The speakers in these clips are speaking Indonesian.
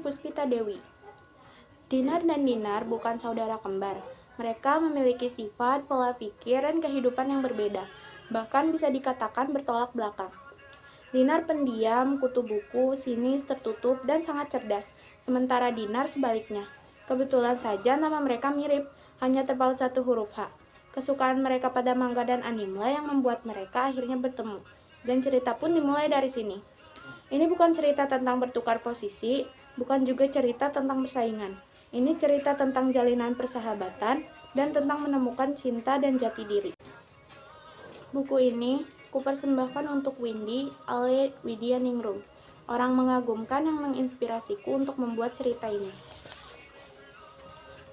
Puspita Dewi. Dinar dan Dinar bukan saudara kembar. Mereka memiliki sifat, pola pikir, dan kehidupan yang berbeda. Bahkan bisa dikatakan bertolak belakang. Dinar pendiam, kutu buku, sinis, tertutup, dan sangat cerdas. Sementara Dinar sebaliknya. Kebetulan saja nama mereka mirip, hanya terpaut satu huruf H. Kesukaan mereka pada manga dan anime yang membuat mereka akhirnya bertemu. Dan cerita pun dimulai dari sini. Ini bukan cerita tentang bertukar posisi, bukan juga cerita tentang persaingan. Ini cerita tentang jalinan persahabatan dan tentang menemukan cinta dan jati diri. Buku ini kupersembahkan untuk Windy Ale Widyaningrum, orang mengagumkan yang menginspirasiku untuk membuat cerita ini.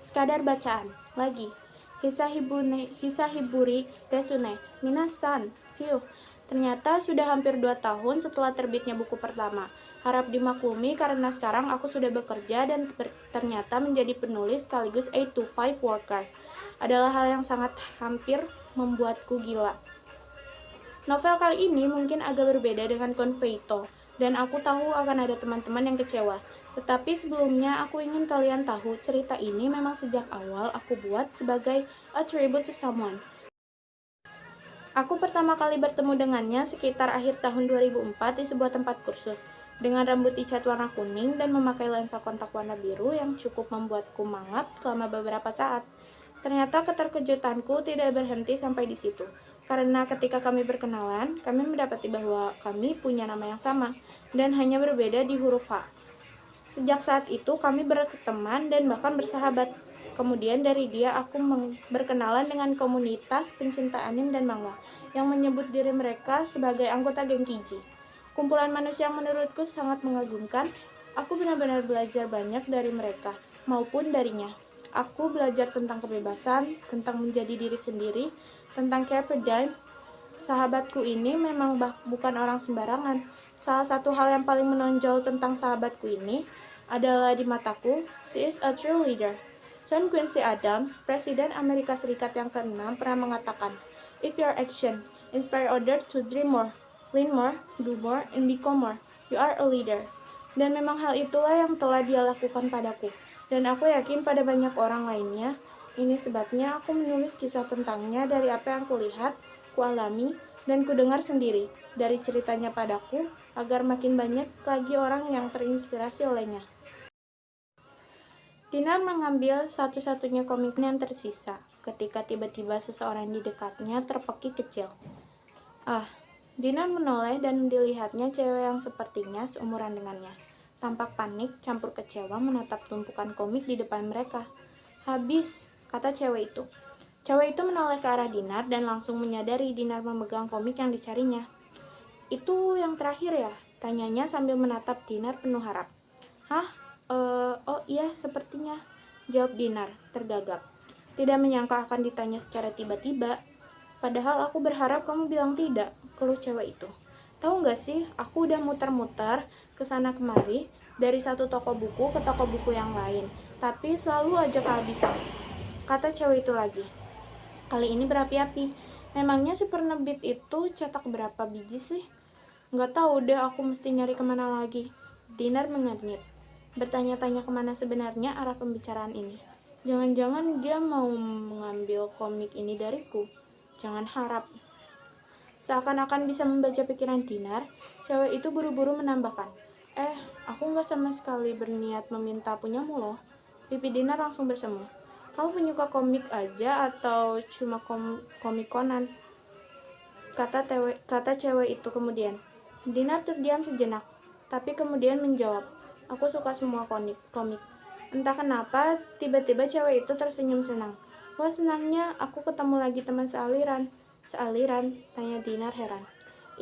Sekadar bacaan, lagi. Hisahiburi Desune, Minasan, View. Ternyata sudah hampir 2 tahun setelah terbitnya buku pertama. Harap dimaklumi karena sekarang aku sudah bekerja dan ternyata menjadi penulis sekaligus 8 to 5 worker. Adalah hal yang sangat hampir membuatku gila. Novel kali ini mungkin agak berbeda dengan Conveito, dan aku tahu akan ada teman-teman yang kecewa. Tetapi sebelumnya aku ingin kalian tahu cerita ini memang sejak awal aku buat sebagai a tribute to someone. Aku pertama kali bertemu dengannya sekitar akhir tahun 2004 di sebuah tempat kursus. Dengan rambut dicat warna kuning dan memakai lensa kontak warna biru yang cukup membuatku mangap selama beberapa saat. Ternyata keterkejutanku tidak berhenti sampai di situ. Karena ketika kami berkenalan, kami mendapati bahwa kami punya nama yang sama dan hanya berbeda di huruf H. Sejak saat itu kami berteman dan bahkan bersahabat. Kemudian dari dia aku berkenalan dengan komunitas pencinta anime dan manga yang menyebut diri mereka sebagai anggota geng Kiji. Kumpulan manusia yang menurutku sangat mengagumkan. Aku benar-benar belajar banyak dari mereka maupun darinya. Aku belajar tentang kebebasan, tentang menjadi diri sendiri, tentang carpe diem. Sahabatku ini memang bukan orang sembarangan. Salah satu hal yang paling menonjol tentang sahabatku ini adalah di mataku, she is a true leader. John Quincy Adams, Presiden Amerika Serikat yang ke-6, pernah mengatakan, if your action inspire others to dream more, learn more, do more, and become more, you are a leader. Dan memang hal itulah yang telah dia lakukan padaku. Dan aku yakin pada banyak orang lainnya. Ini sebabnya aku menulis kisah tentangnya dari apa yang kulihat, kualami, dan kudengar sendiri dari ceritanya padaku, agar makin banyak lagi orang yang terinspirasi olehnya. Dinar mengambil satu-satunya komik yang tersisa, ketika tiba-tiba seseorang di dekatnya terpekik kecil. Dinar menoleh dan dilihatnya cewek yang sepertinya seumuran dengannya. Tampak panik, campur kecewa menatap tumpukan komik di depan mereka. Habis, kata cewek itu. Cewek itu menoleh ke arah Dinar dan langsung menyadari Dinar memegang komik yang dicarinya. Itu yang terakhir ya? Tanyanya sambil menatap Dinar penuh harap. Hah? Oh iya, sepertinya, jawab Dinar, tergagap. Tidak menyangka akan ditanya secara tiba-tiba. Padahal aku berharap kamu bilang tidak, keluh cewek itu. Tahu nggak sih, aku udah muter-muter kesana kemari, dari satu toko buku ke toko buku yang lain, tapi selalu aja kehabisan. Kata cewek itu lagi. Kali ini berapi-api. Memangnya si penerbit itu cetak berapa biji sih? Nggak tahu deh, aku mesti nyari kemana lagi. Dinar mengernyit, bertanya-tanya kemana sebenarnya arah pembicaraan ini. Jangan-jangan dia mau mengambil komik ini dariku. Jangan harap. Seakan-akan bisa membaca pikiran Dinar, cewek itu buru-buru menambahkan, aku nggak sama sekali berniat meminta punyamu loh. Pipi Dinar langsung bersemu. Kamu penyuka komik aja atau cuma komik Conan? Kata cewek itu kemudian. Dinar terdiam sejenak, tapi kemudian menjawab, aku suka semua komik. Entah kenapa, tiba-tiba cewek itu tersenyum senang. Wah, senangnya aku ketemu lagi teman sealiran. Sealiran? Tanya Dinar heran.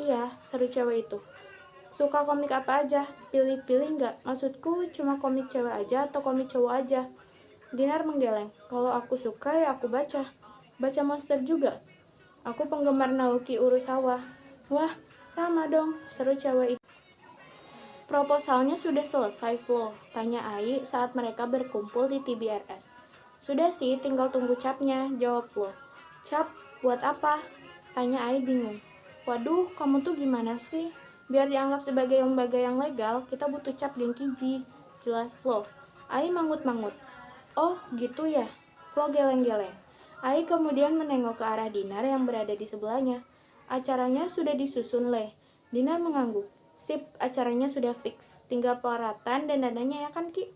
Iya, seru cewek itu. Suka komik apa aja? Pilih-pilih nggak? Maksudku cuma komik cewek aja atau komik cowok aja? Dinar menggeleng. Kalau aku suka ya aku baca. Baca monster juga. Aku penggemar Naoki Urasawa. Wah, sama dong, seru cewek itu. Proposalnya sudah selesai full, tanya Ai saat mereka berkumpul di TBRS. Sudah sih, tinggal tunggu capnya, jawab Flo. Cap, buat apa? Tanya Ai bingung. Waduh, kamu tuh gimana sih? Biar dianggap sebagai lembaga yang legal, kita butuh cap geng Kiji. jelas Flo. Ai mangut-mangut. Oh, gitu ya. Flo geleng-geleng. Ai kemudian menengok ke arah Dinar yang berada di sebelahnya. Acaranya sudah disusun, Le. Dinar mengangguk. Sip, acaranya sudah fix. Tinggal peralatan dan dananya ya kan, Ki?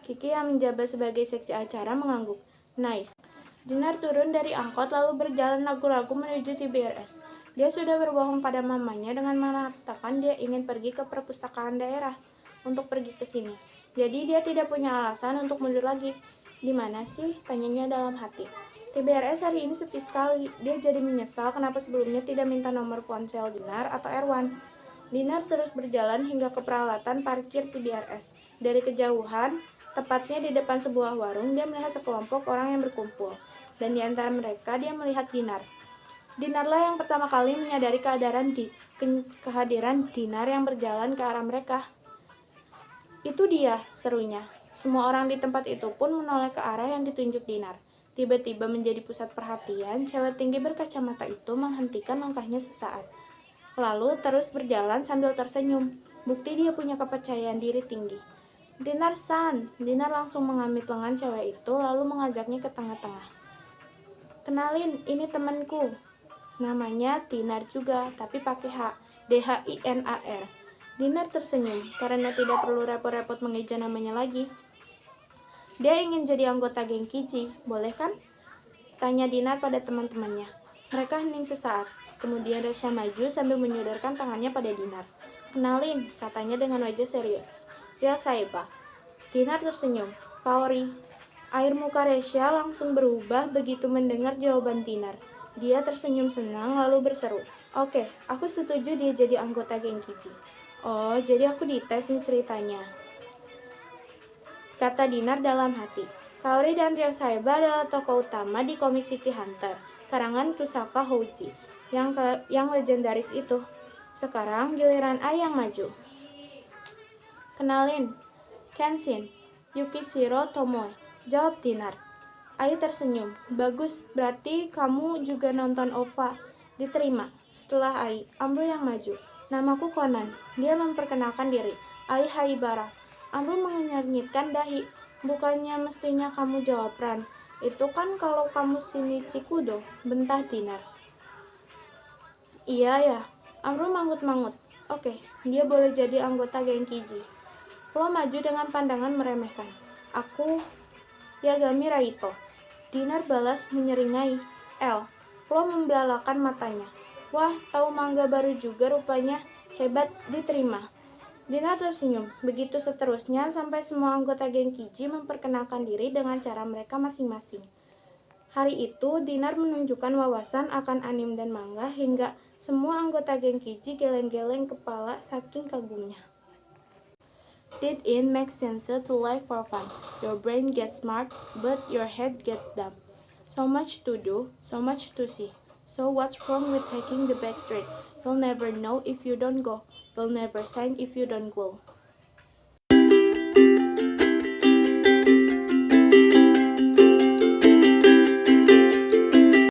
Kiki yang menjabat sebagai seksi acara mengangguk. Nice. Dinar turun dari angkot lalu berjalan ragu-ragu menuju TBRS. Dia sudah berbohong pada mamanya dengan mengatakan dia ingin pergi ke perpustakaan daerah untuk pergi ke sini. Jadi dia tidak punya alasan untuk mundur lagi. Di mana sih? Tanyanya dalam hati. TBRS hari ini sepi sekali. Dia jadi menyesal kenapa sebelumnya tidak minta nomor ponsel Dinar atau Erwan. Dinar terus berjalan hingga ke peralatan parkir TBRS. Dari kejauhan, tepatnya di depan sebuah warung, dia melihat sekelompok orang yang berkumpul. Dan di antara mereka, dia melihat Dinar. Dinarlah yang pertama kali menyadari kehadiran Dinar yang berjalan ke arah mereka. Itu dia, serunya. Semua orang di tempat itu pun menoleh ke arah yang ditunjuk Dinar. Tiba-tiba menjadi pusat perhatian, cewek tinggi berkacamata itu menghentikan langkahnya sesaat. Lalu terus berjalan sambil tersenyum. Bukti dia punya kepercayaan diri tinggi. Dinar-san, Dinar langsung mengambil lengan cewek itu lalu mengajaknya ke tengah-tengah. Kenalin, ini temanku. Namanya Dinar juga, tapi pakai H. D-H-I-N-A-R. Dinar tersenyum, karena tidak perlu repot-repot mengeja namanya lagi. Dia ingin jadi anggota geng Kiji, boleh kan? Tanya Dinar pada teman-temannya. Mereka hening sesaat, kemudian Resya maju sambil menyodorkan tangannya pada Dinar. Kenalin, katanya dengan wajah serius. Ria Saiba. Dinar tersenyum. Kaori. Air muka Resya langsung berubah begitu mendengar jawaban Dinar. Dia tersenyum senang lalu berseru. Oke, aku setuju dia jadi anggota geng Kiji. Oh, jadi aku dites nih ceritanya. Kata Dinar dalam hati. Kaori dan Ria Saiba adalah tokoh utama di komik City Hunter, karangan Kusaka Houji, yang legendaris itu. Sekarang giliran Ai yang maju. Kenalin, Kenshin, Yukishiro Tomoe, jawab Dinar. Ai tersenyum. Bagus, berarti kamu juga nonton OVA. Diterima. Setelah Ai, Amru yang maju. Namaku Conan. Dia memperkenalkan diri. Ai Haibara. Amru mengenyit-nyitkan dahi. Bukannya mestinya kamu jawab Ran. Itu kan kalau kamu Shinichi Kudo, bentah Dinar. Iya ya. Amru manggut-mangut. Oke, dia boleh jadi anggota geng Kiji. Flo maju dengan pandangan meremehkan. Aku Yagami Raito. Dinar balas menyeringai. Flo membelalakan matanya. Wah, tahu manga baru juga rupanya. Hebat, diterima. Dinar tersenyum. Begitu seterusnya sampai semua anggota geng Kiji memperkenalkan diri dengan cara mereka masing-masing. Hari itu, Dinar menunjukkan wawasan akan anime dan manga hingga semua anggota geng Kiji geleng-geleng kepala saking kagumnya. Did it make sense to live for fun? Your brain gets smart, but your head gets dumb. So much to do, so much to see. So what's wrong with taking the back street? You'll never know if you don't go. You'll never sign if you don't glow.